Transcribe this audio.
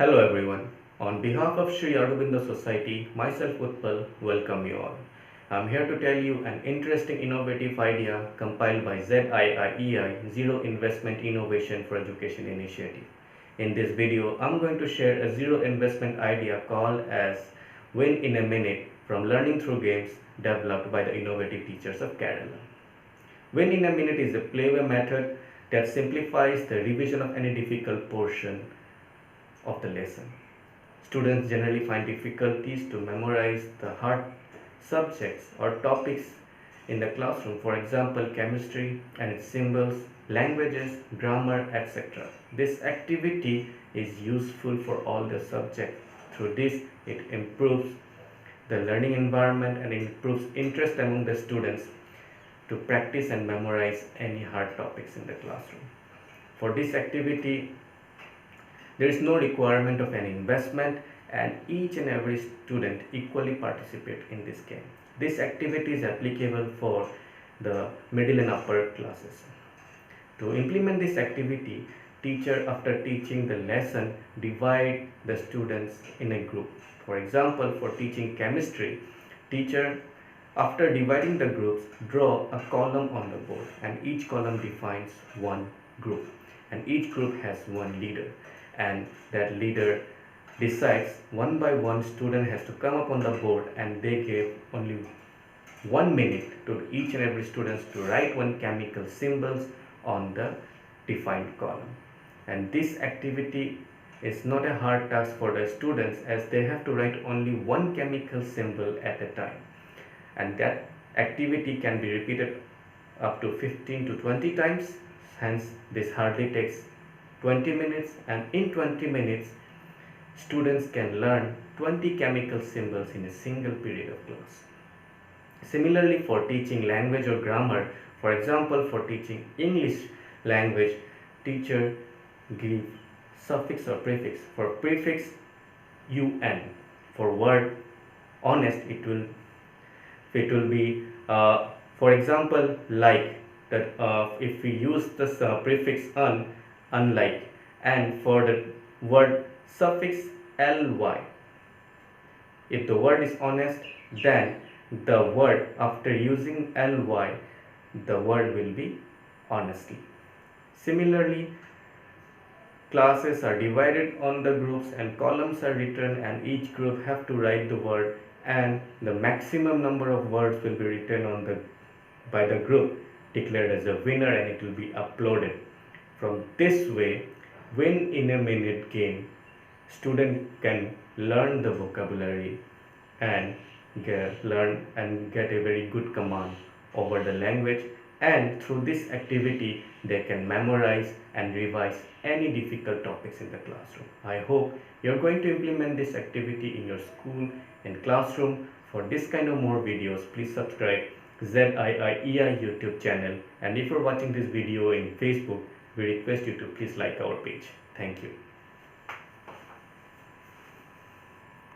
Hello everyone. On behalf of Sri Aurobindo Society, myself Utpal, welcome you all. I'm here to tell you an interesting innovative idea compiled by ZIIEI Zero Investment Innovation for Education Initiative. In this video, I'm going to share a zero investment idea called as Win in a Minute from Learning Through Games developed by the innovative teachers of Kerala. Win in a Minute is a playway method that simplifies the revision of any difficult portion of the lesson. Students generally find difficulties to memorize the hard subjects or topics in the classroom, for example, chemistry and its symbols, languages, grammar, etc. This activity is useful for all the subjects. Through this, it improves the learning environment and improves interest among the students to practice and memorize any hard topics in the classroom. For this activity, there is no requirement of any investment and each and every student equally participate in this game. This activity is applicable for the middle and upper classes. To implement this activity, teacher after teaching the lesson divide the students in a group. For example, for teaching chemistry, teacher after dividing the groups draw a column on the board and each column defines one group and each group has one leader. And that leader decides one by one student has to come up on the board and they give only 1 minute to each and every student to write one chemical symbols on the defined column. And this activity is not a hard task for the students as they have to write only one chemical symbol at a time. And that activity can be repeated up to 15 to 20 times. Hence, this hardly takes 20 minutes, and in 20 minutes students can learn 20 chemical symbols in a single period of class. Similarly, for teaching language or grammar, for example, for teaching English language, teacher give suffix or prefix. For prefix, un. For word honest, it will be for example, like that. If we use this prefix unlike, and for the word suffix ly, if the word is honest, then the word after using ly, the word will be honestly. Similarly, classes are divided on the groups and columns are written and each group have to write the word and the maximum number of words will be written by the group declared as a winner and it will be uploaded. From this way, Win in a Minute game, student can learn the vocabulary and learn and get a very good command over the language, and through this activity they can memorize and revise any difficult topics in the classroom. I hope you are going to implement this activity in your school and classroom. For this kind of more videos, please subscribe ZIIEI YouTube channel, and if you are watching this video in Facebook, we request you to please like our page. Thank you.